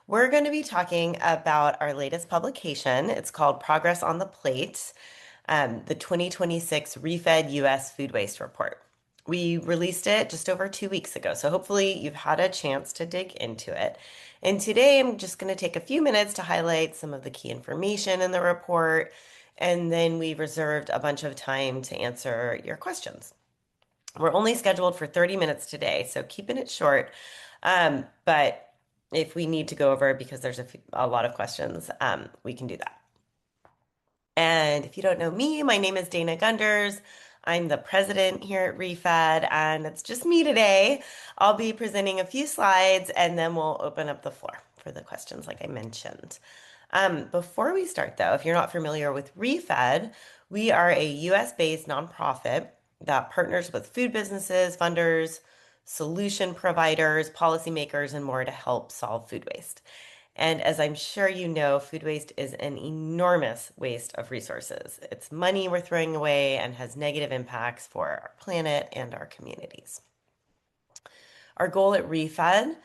We're going to be talking about our latest publication. It's called Progress on the Plate, the 2026 ReFED U.S. Food Waste Report. We released it just over 2 weeks ago, so hopefully you've had a chance to dig into it. And today I'm just going to take a few minutes to highlight some of the key information in the report, and then we've reserved a bunch of time to answer your questions. We're only scheduled for 30 minutes today, so keeping it short. But if we need to go over because there's a lot of questions, we can do that. And if you don't know me, my name is Dana Gunders. I'm the president here at ReFED, and it's just me today. I'll be presenting a few slides, and then we'll open up the floor for the questions, like I mentioned. Before we start, though, if you're not familiar with ReFED, we are a US-based nonprofit that partners with food businesses, funders, solution providers, policymakers, and more to help solve food waste. And as I'm sure you know, food waste is an enormous waste of resources. It's money we're throwing away and has negative impacts for our planet and our communities. Our goal at ReFED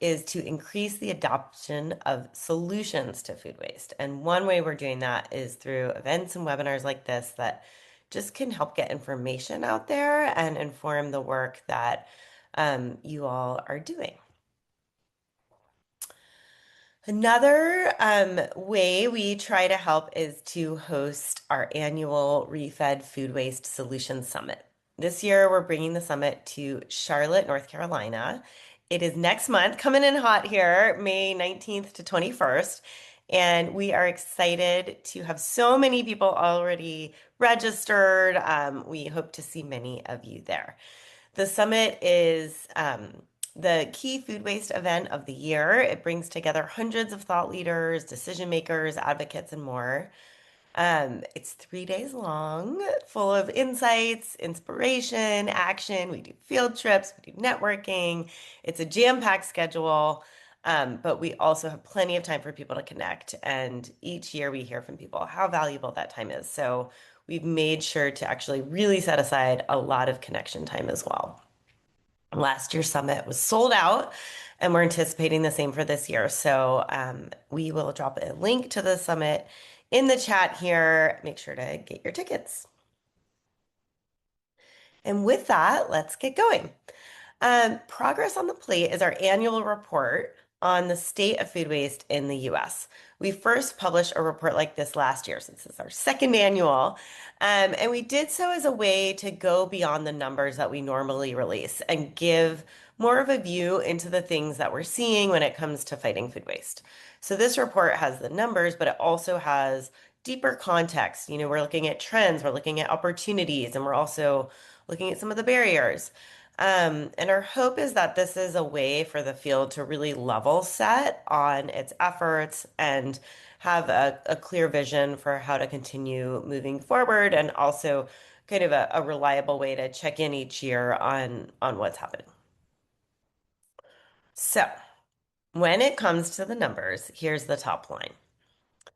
is to increase the adoption of solutions to food waste. And one way we're doing that is through events and webinars like this that just can help get information out there and inform the work that you all are doing. Another way we try to help is to host our annual ReFED Food Waste Solutions Summit. This year, we're bringing the summit to Charlotte, North Carolina. It is next month, coming in hot here, May 19th to 21st. And we are excited to have so many people already registered. We hope to see many of you there. The summit is the key food waste event of the year. It brings together hundreds of thought leaders, decision makers, advocates, and more. It's 3 days long, full of insights, inspiration, action. We do field trips, we do networking. It's a jam-packed schedule, but we also have plenty of time for people to connect. And each year we hear from people how valuable that time is. So we've made sure to actually really set aside a lot of connection time as well. Last year's summit was sold out, and we're anticipating the same for this year. So we will drop a link to the summit in the chat here. Make sure to get your tickets. And with that, let's get going. Progress on the Plate is our annual report on the state of food waste in the US. We first published a report like this last year, since it's our second annual. And we did so as a way to go beyond the numbers that we normally release and give more of a view into the things that we're seeing when it comes to fighting food waste. So this report has the numbers, but it also has deeper context. You know, we're looking at trends, we're looking at opportunities, and we're also looking at some of the barriers. And our hope is that this is a way for the field to really level set on its efforts and have a clear vision for how to continue moving forward, and also kind of a reliable way to check in each year on what's happening. So when it comes to the numbers, here's the top line.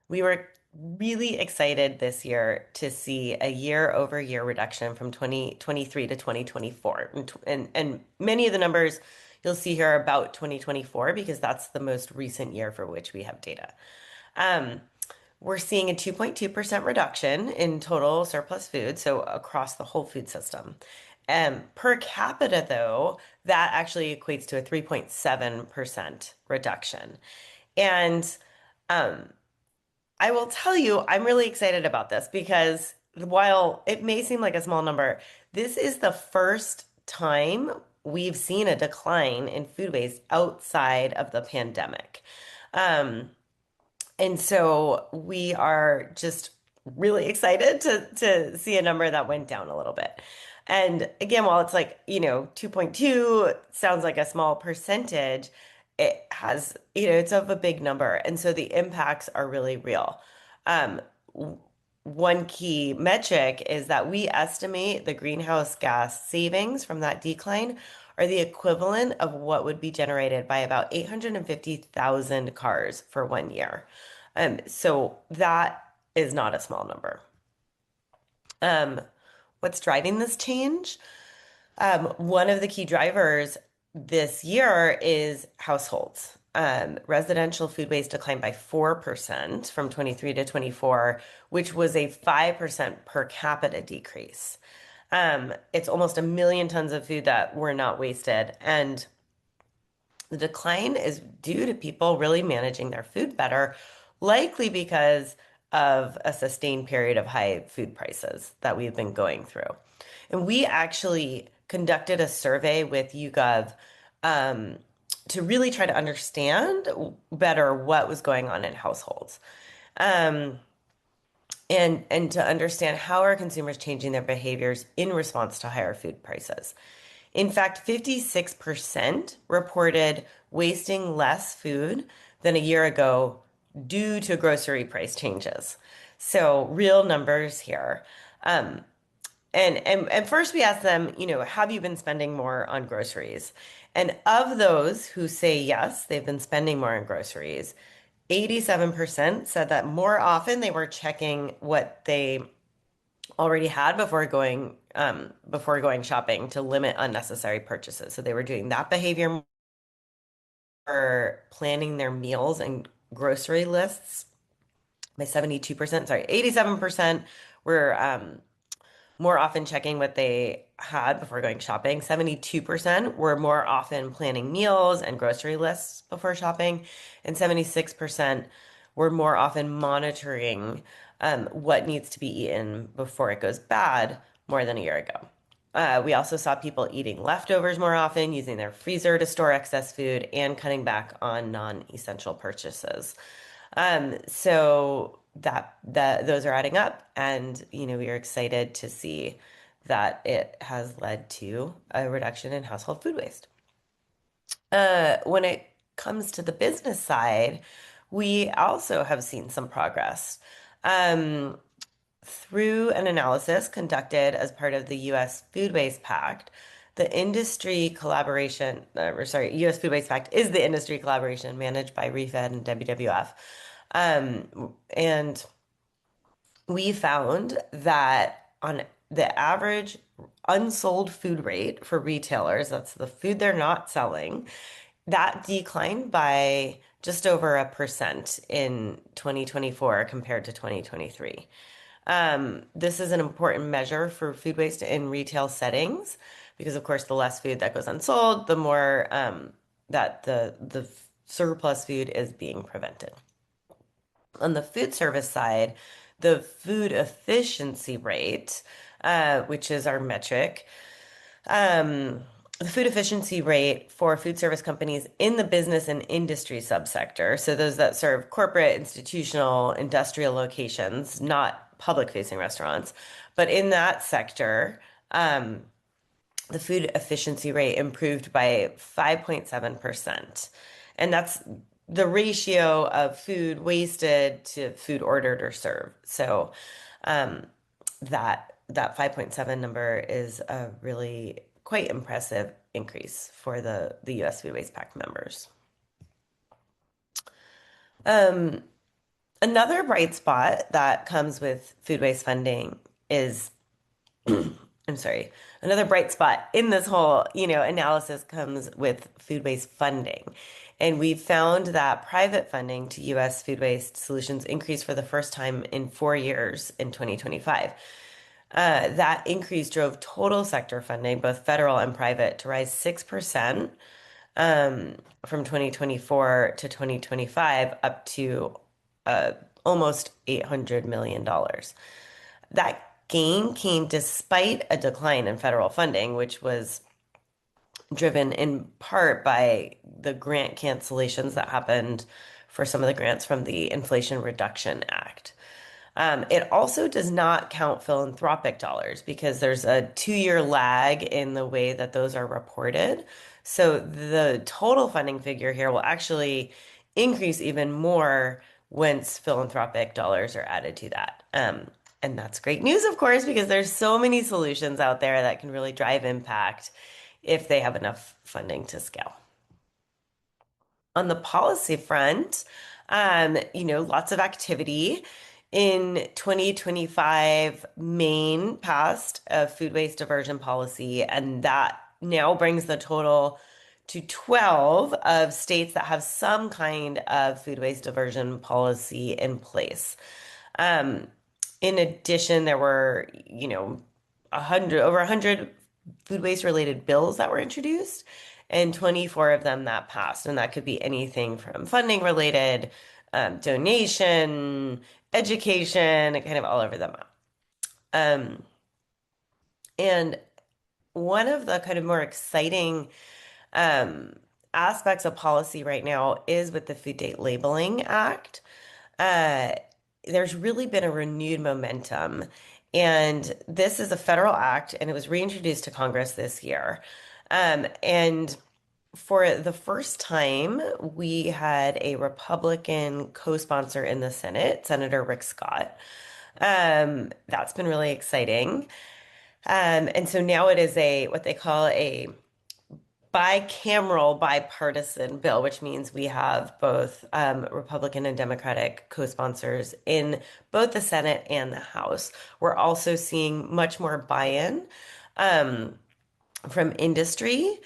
We were really excited this year to see a year-over-year reduction from 2023 to 2024. And many of the numbers you'll see here are about 2024 because that's the most recent year for which we have data. We're seeing a 2.2% reduction in total surplus food, so across the whole food system. Per capita, though, that actually equates to a 3.7% reduction. And I will tell you, I'm really excited about this because while it may seem like a small number, this is the first time we've seen a decline in food waste outside of the pandemic. And so we are just really excited to see a number that went down a little bit. And again, while it's like, 2.2 sounds like a small percentage, it has, it's of a big number. And so the impacts are really real. One key metric is that we estimate the greenhouse gas savings from that decline are the equivalent of what would be generated by about 850,000 cars for 1 year. So that is not a small number. What's driving this change? One of the key drivers this year is households. residential food waste declined by 4% from 23 to 24, which was a 5% per capita decrease. It's almost a million tons of food that were not wasted. And the decline is due to people really managing their food better, likely because of a sustained period of high food prices that we've been going through. And we actually conducted a survey with YouGov um, to really try to understand better what was going on in households. Um, and to understand how are consumers changing their behaviors in response to higher food prices. In fact, 56% reported wasting less food than a year ago due to grocery price changes. So real numbers here. Um, and first we asked them, have you been spending more on groceries? And of those who say yes, they've been spending more on groceries, 87% said that more often they were checking what they already had before going shopping to limit unnecessary purchases. So they were doing that behavior more, planning their meals and grocery lists by 72%. Sorry, 87% were more often checking what they had before going shopping. 72% were more often planning meals and grocery lists before shopping, and 76% were more often monitoring what needs to be eaten before it goes bad more than a year ago. We also saw people eating leftovers more often, using their freezer to store excess food, and cutting back on non-essential purchases. So that those are adding up, and we are excited to see that it has led to a reduction in household food waste. When it comes to the business side, we also have seen some progress. Um, Through an analysis conducted as part of the U.S. Food Waste Pact, the industry collaboration, or sorry, U.S. Food Waste Pact is the industry collaboration managed by ReFED and WWF. And we found that on the average unsold food rate for retailers, that's the food they're not selling, that declined by just over 1% in 2024 compared to 2023. This is an important measure for food waste in retail settings because, of course, the less food that goes unsold, the more that the surplus food is being prevented. On the food service side, the food efficiency rate, which is our metric, um, the food efficiency rate for food service companies in the business and industry subsector, so those that serve corporate, institutional, industrial locations, not public-facing restaurants, but in that sector, the food efficiency rate improved by 5.7%. And that's the ratio of food wasted to food ordered or served. So um, that 5.7 number is a really quite impressive increase for the U.S. Food Waste Pact members. Um, Another bright spot that comes with food waste funding is I'm sorry. Another bright spot in this whole, analysis comes with food waste funding. And we found that private funding to U.S. food waste solutions increased for the first time in 4 years in 2025. That increase drove total sector funding, both federal and private, to rise 6% from 2024 to 2025, up to almost $800 million. That gain came despite a decline in federal funding, which was driven in part by the grant cancellations that happened for some of the grants from the Inflation Reduction Act. It also does not count philanthropic dollars because there's a 2-year lag in the way that those are reported. So the total funding figure here will actually increase even more once philanthropic dollars are added to that. And that's great news, of course, because there's so many solutions out there that can really drive impact if they have enough funding to scale. On the policy front, lots of activity. In 2025, Maine passed a food waste diversion policy, and that now brings the total to 12 of states that have some kind of food waste diversion policy in place. Um, in addition, there were, 100 food waste related bills that were introduced, and 24 of them that passed. And that could be anything from funding related, donation, education, kind of all over the map. Um, and one of the kind of more exciting um, aspects of policy right now is with the Food Date Labeling Act. Uh, there's really been a renewed momentum. And this is a federal act, and it was reintroduced to Congress this year. And for the first time, we had a Republican co-sponsor in the Senate, Senator Rick Scott. That's been really exciting. And so now it is a what they call a bicameral bipartisan bill, which means we have both Republican and Democratic co-sponsors in both the Senate and the House. We're also seeing much more buy-in um, from industry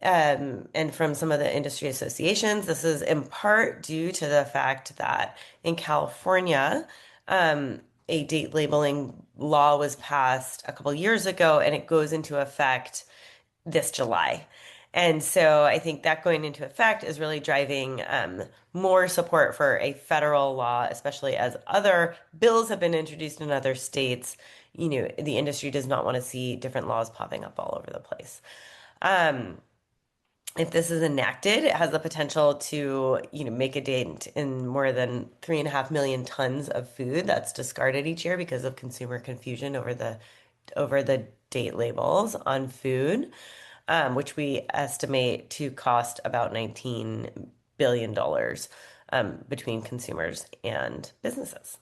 and from some of the industry associations. This is in part due to the fact that in California, a date labeling law was passed a couple years ago, and it goes into effect this July. And so I think that going into effect is really driving more support for a federal law, especially as other bills have been introduced in other states. The industry does not want to see different laws popping up all over the place. Um, if this is enacted, it has the potential to, make a dent in more than 3.5 million tons of food that's discarded each year because of consumer confusion over the date labels on food, which we estimate to cost about $19 billion between consumers and businesses.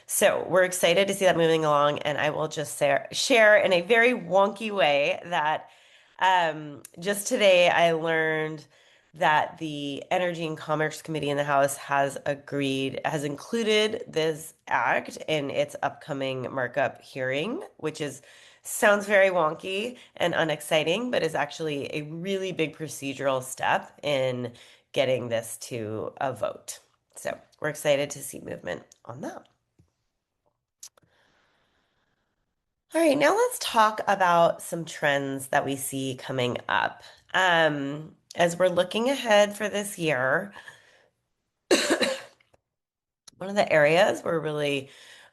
So we're excited to see that moving along, and I will just share in a very wonky way that just today I learned that the Energy and Commerce Committee in the House has included this act in its upcoming markup hearing, which sounds very wonky and unexciting, but is actually a really big procedural step in getting this to a vote. So we're excited to see movement on that. All right, now let's talk about some trends that we see coming up. As we're looking ahead for this year, one of the areas we're really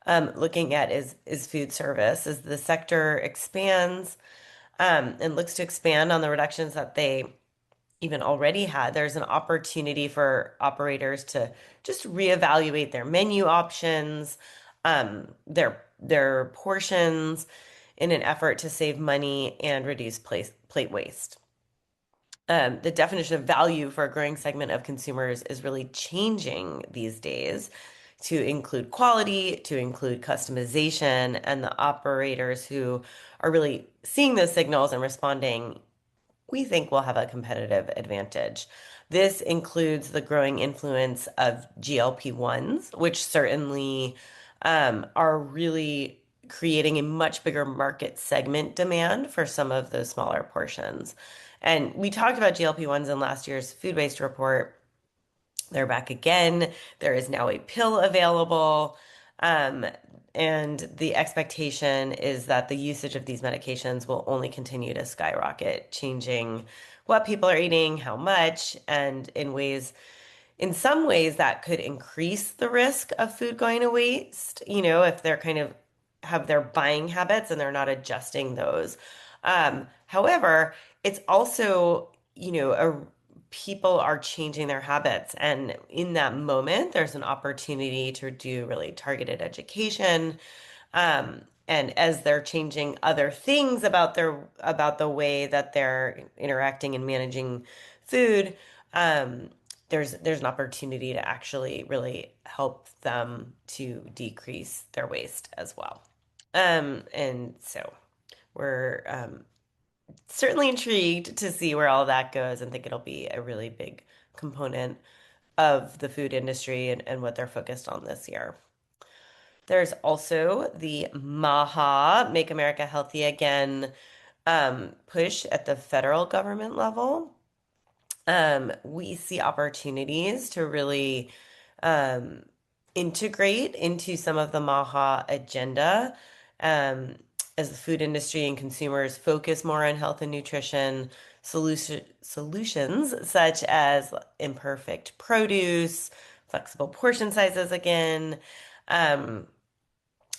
looking at is food service. As the sector expands and looks to expand on the reductions that they even already had, there's an opportunity for operators to just reevaluate their menu options, their portions in an effort to save money and reduce plate waste. The definition of value for a growing segment of consumers is really changing these days to include quality, to include customization, and the operators who are really seeing those signals and responding, we think will have a competitive advantage. This includes the growing influence of GLP-1s, which certainly are really creating a much bigger market segment demand for some of those smaller portions. And we talked about GLP-1s in last year's food waste report. They're back again. There is now a pill available. Um, and the expectation is that the usage of these medications will only continue to skyrocket, changing what people are eating, how much, and in some ways that could increase the risk of food going to waste, if they're kind of have their buying habits and they're not adjusting those. However, it's also, people are changing their habits. And in that moment, there's an opportunity to do really targeted education. And as they're changing other things about the way that they're interacting and managing food, there's an opportunity to actually really help them to decrease their waste as well. And so we're certainly intrigued to see where all that goes and think it'll be a really big component of the food industry and what they're focused on this year. There's also the MAHA, Make America Healthy Again, push at the federal government level. We see opportunities to really um, integrate into some of the MAHA agenda um, as the food industry and consumers focus more on health and nutrition solutions such as imperfect produce, flexible portion sizes again. Um,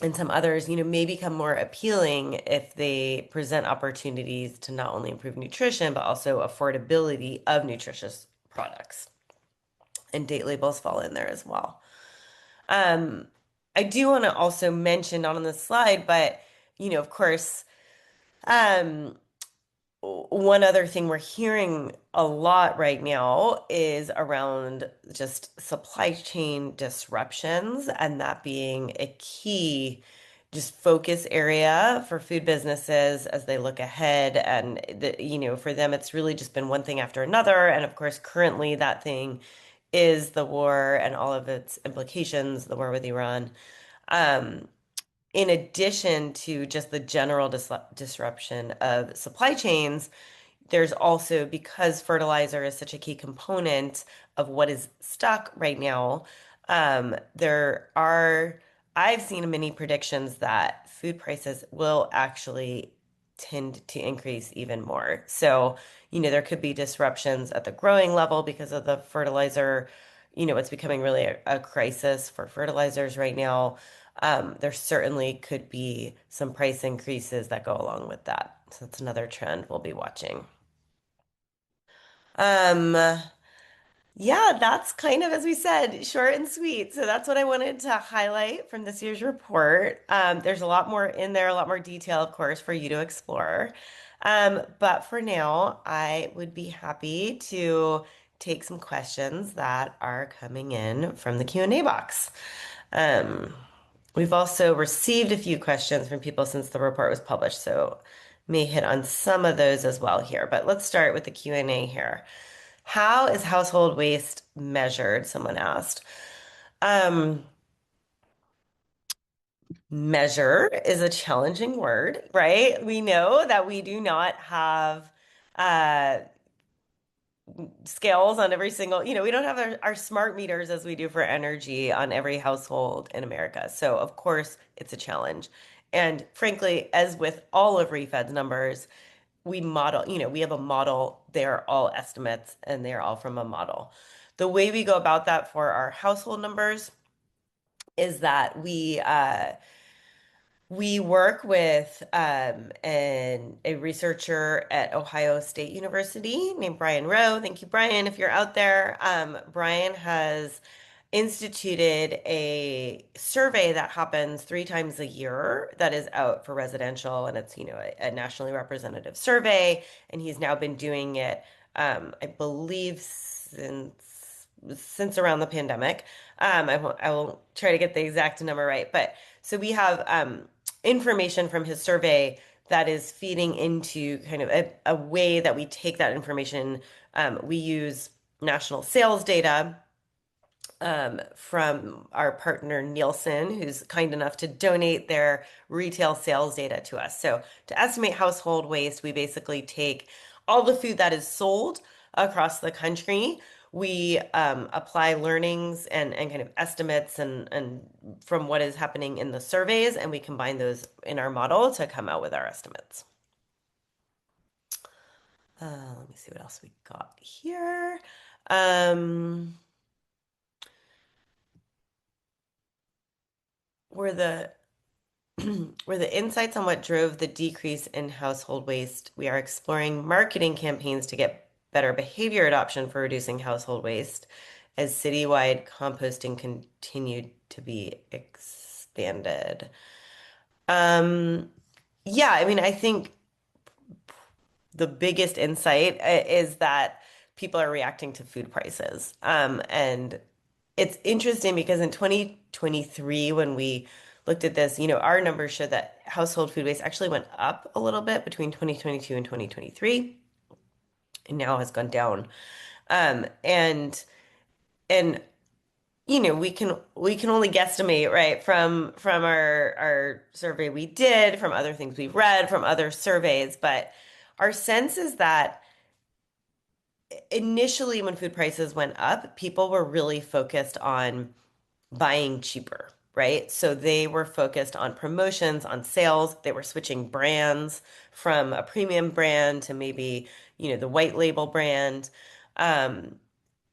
and some others, may become more appealing if they present opportunities to not only improve nutrition, but also affordability of nutritious products. And date labels fall in there as well. Um, I do want to also mention, not on the slide, but of course, um, one other thing we're hearing a lot right now is around just supply chain disruptions, and that being a key just focus area for food businesses as they look ahead. And for them, it's really just been one thing after another. And of course, currently that thing is the war and all of its implications, the war with Iran. Um, in addition to just the general disruption of supply chains, there's also, because fertilizer is such a key component of what is stuck right now, there are, I've seen many predictions that food prices will actually tend to increase even more. So, there could be disruptions at the growing level because of the fertilizer. It's becoming really a crisis for fertilizers right now. There certainly could be some price increases that go along with that. So that's another trend we'll be watching. Um, yeah, that's kind of, as we said, short and sweet. So that's what I wanted to highlight from this year's report. There's a lot more in there, a lot more detail, of course, for you to explore. But for now, I would be happy to take some questions that are coming in from the Q&A box. Um, we've also received a few questions from people since the report was published, so may hit on some of those as well here. But let's start with the Q&A here. How is household waste measured? Someone asked. Um, Measure is a challenging word, right? We know that we do not have uh, scales on every single, we don't have our smart meters as we do for energy on every household in America. So, of course, it's a challenge. And frankly, as with all of ReFED's numbers, we model, we have a model. They're all estimates and they're all from a model. The way we go about that for our household numbers is that we work with a researcher at Ohio State University named Brian Rowe. Thank you, Brian, if you're out there. Brian has instituted a survey that happens 3 times a year that is out for residential, and it's, a nationally representative survey. And he's now been doing it, I believe, since around the pandemic. I will try to get the exact number right, but so we have information from his survey that is feeding into kind of a way that we take that information. We use national sales data from our partner Nielsen, who's kind enough to donate their retail sales data to us. So to estimate household waste, we basically take all the food that is sold across the country. We apply learnings and kind of estimates and from what is happening in the surveys, and we combine those in our model to come out with our estimates. Let me see what else we got here. Um, were the were the insights on what drove the decrease in household waste. We are exploring marketing campaigns to get better behavior adoption for reducing household waste as citywide composting continued to be expanded. Um, yeah, I mean, I think the biggest insight is that people are reacting to food prices. And it's interesting because in 2023, when we looked at this, our numbers showed that household food waste actually went up a little bit between 2022 and 2023, and now has gone down. And we can only guesstimate, right, from our survey we did, from other things we've read, from other surveys, but our sense is that initially when food prices went up, people were really focused on buying cheaper, right? So they were focused on promotions, on sales. They were switching brands from a premium brand to maybe, the white label brand. Um,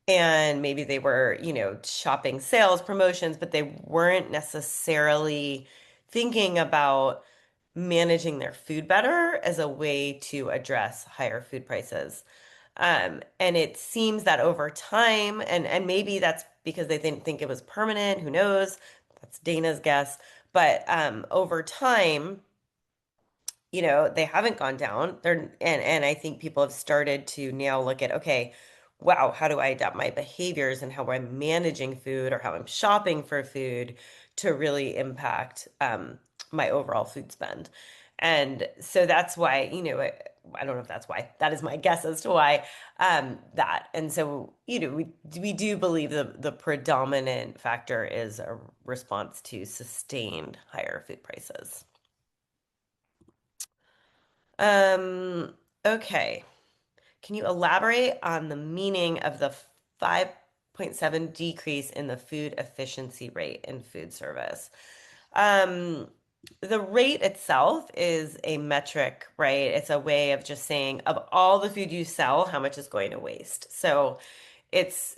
and maybe they were, shopping sales, promotions, but they weren't necessarily thinking about managing their food better as a way to address higher food prices. And it seems that over time, and maybe that's because they didn't think it was permanent, who knows? That's Dana's guess. But over time, they haven't gone down. And I think people have started to now look at, okay, wow, how do I adapt my behaviors and how I'm managing food or how I'm shopping for food to really impact my overall food spend. And so that's why, I don't know if that's why. That is my guess as to why that. And so, we do believe the predominant factor is a response to sustained higher food prices. Um, okay. Can you elaborate on the meaning of the 5.7 decrease in the food efficiency rate in food service? Um, the rate itself is a metric, right? It's a way of just saying of all the food you sell, how much is going to waste. So it's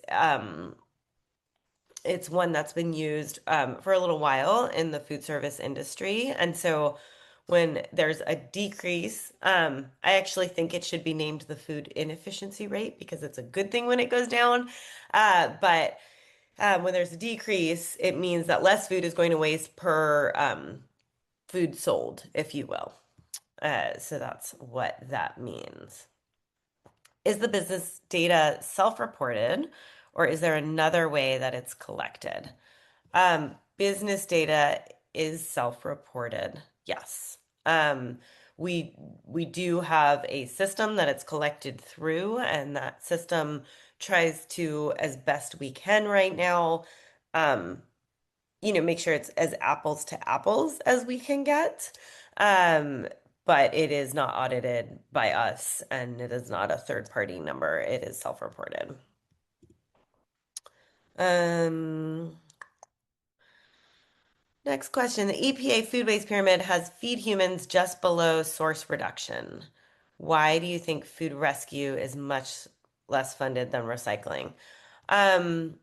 it's one that's been used for a little while in the food service industry. And so when there's a decrease, I actually think it should be named the food inefficiency rate because it's a good thing when it goes down. But when there's a decrease, it means that less food is going to waste per food sold, if you will. So that's what that means. Is the business data self-reported, or is there another way that it's collected? Business data is self-reported. Yes. Um, we do have a system that it's collected through, and that system tries to, as best we can right now, um, make sure it's as apples to apples as we can get. Um, but it is not audited by us, and it is not a third-party number. It is self-reported. Um, Next question. The EPA food waste pyramid has feed humans just below source reduction. Why do you think food rescue is much less funded than recycling? Um,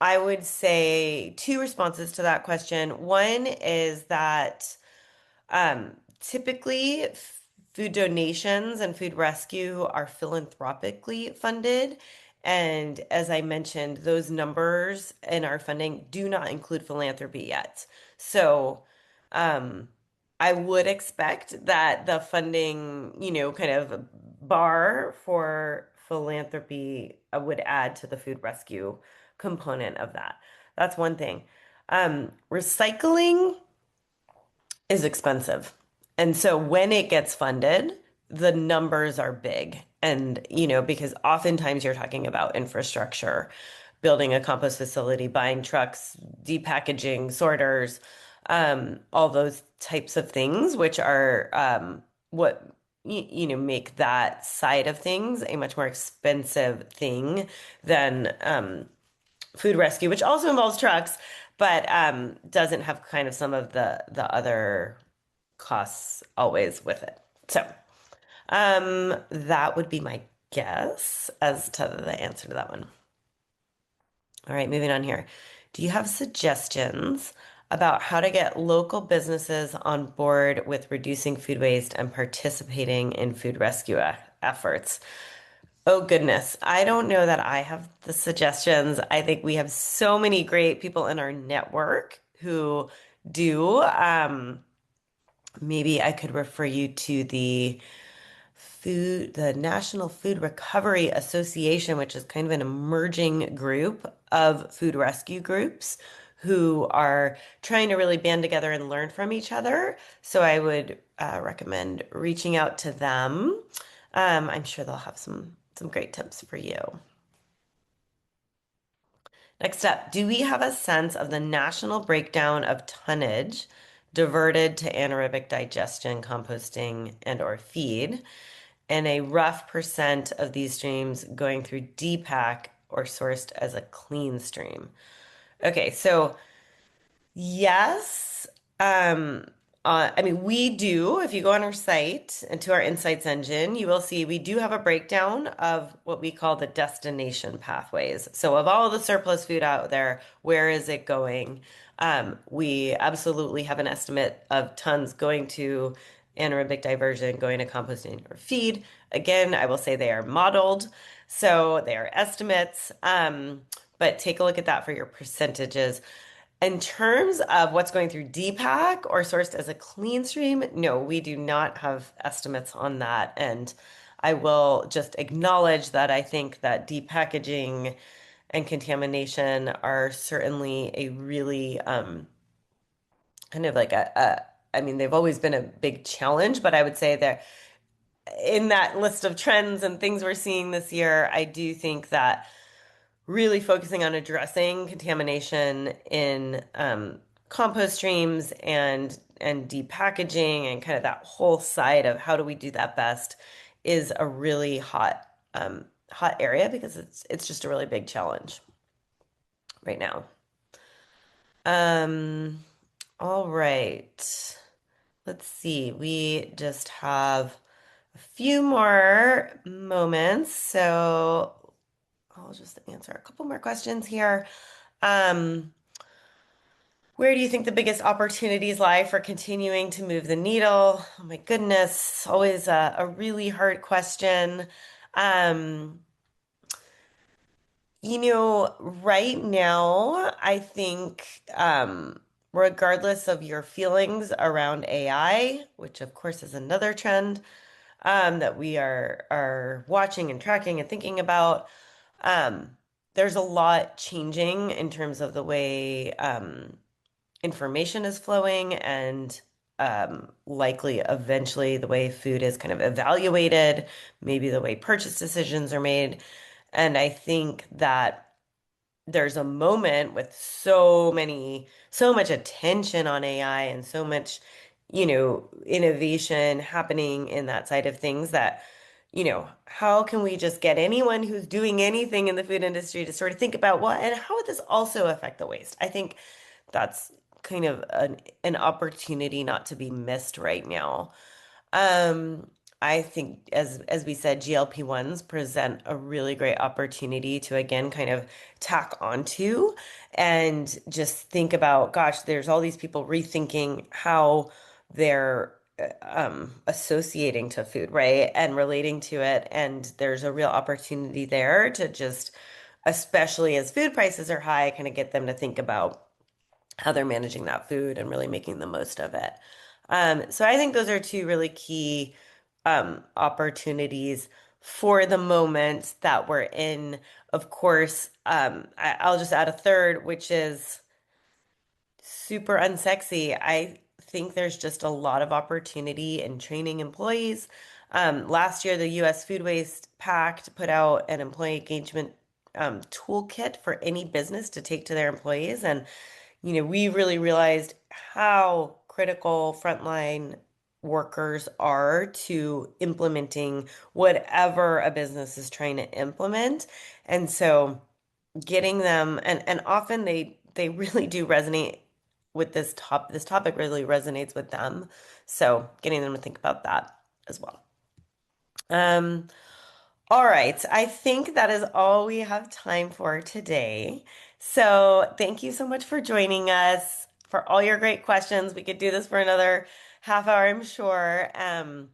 I would say two responses to that question. One is that typically, food donations and food rescue are philanthropically funded. And as I mentioned, those numbers in our funding do not include philanthropy yet. So, um, I would expect that the funding, kind of bar for philanthropy would add to the food rescue component of that. That's one thing. Recycling is expensive. And so when it gets funded, the numbers are big. And, because oftentimes you're talking about infrastructure, building a compost facility, buying trucks, depackaging, sorters, all those types of things, which are what make that side of things a much more expensive thing than food rescue, which also involves trucks, but doesn't have kind of some of the other costs always with it. So, that would be my guess as to the answer to that one. All right, moving on here. Do you have suggestions about how to get local businesses on board with reducing food waste and participating in food rescue efforts? Oh goodness, I don't know that I have the suggestions. I think we have so many great people in our network who do. Maybe I could refer you to the National Food Recovery Association, which is kind of an emerging group of food rescue groups who are trying to really band together and learn from each other. So I would recommend reaching out to them. I'm sure they'll have some great tips for you. Next up, do we have a sense of the national breakdown of tonnage diverted to anaerobic digestion, composting, and or feed? and a rough percent of these streams going through DPAC or sourced as a clean stream. Okay, so yes. Um, I mean, we do. If you go on our site and to our insights engine, you will see we do have a breakdown of what we call the destination pathways. So, of all the surplus food out there, where is it going? We absolutely have an estimate of tons going to anaerobic diversion, going to composting or feed. Again, I will say they are modeled, so they are estimates. But take a look at that for your percentages. In terms of what's going through DPAC or sourced as a clean stream, no, we do not have estimates on that. And I will just acknowledge that I think that depackaging and contamination are certainly a really kind of like I mean, they've always been a big challenge, but I would say that in that list of trends and things we're seeing this year, I do think that really focusing on addressing contamination in compost streams and depackaging and kind of that whole side of how do we do that best is a really hot area because it's just a really big challenge right now. Um, all right. Let's see. We just have a few more moments, so I'll just answer a couple more questions here. Um, where do you think the biggest opportunities lie for continuing to move the needle? Oh my goodness, always a really hard question. Um, right now, I think regardless of your feelings around AI, which of course is another trend that we are watching and tracking and thinking about, um, there's a lot changing in terms of the way information is flowing and likely eventually the way food is kind of evaluated, maybe the way purchase decisions are made. And I think that there's a moment with so much attention on AI and so much, innovation happening in that side of things that, how can we just get anyone who's doing anything in the food industry to sort of think about what and how would this also affect the waste? I think that's kind of an opportunity not to be missed right now. Um, I think as we said, GLP-1s present a really great opportunity to again kind of tack onto and just think about, gosh, there's all these people rethinking how they're associating to food, right? And relating to it. And there's a real opportunity there to just, especially as food prices are high, kind of get them to think about how they're managing that food and really making the most of it. So I think those are two really key opportunities for the moment that we're in. Of course, I'll just add a third, which is super unsexy. I think there's just a lot of opportunity in training employees. Last year, the U.S. Food Waste Pact put out an employee engagement toolkit for any business to take to their employees. And we really realized how critical frontline workers are to implementing whatever a business is trying to implement. And so getting them and often they really do resonate with this topic really resonates with them. So getting them to think about that as well. Um, all right. I think that is all we have time for today. So thank you so much for joining us, for all your great questions. We could do this for another half hour, I'm sure. And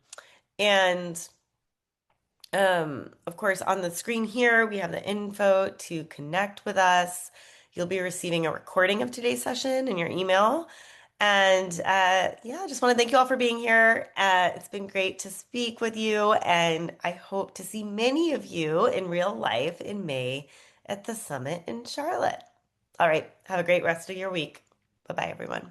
of course, on the screen here, we have the info to connect with us. You'll be receiving a recording of today's session in your email. And yeah, I just want to thank you all for being here. It's been great to speak with you, and I hope to see many of you in real life in May at the summit in Charlotte. All right, have a great rest of your week. Bye-bye, everyone.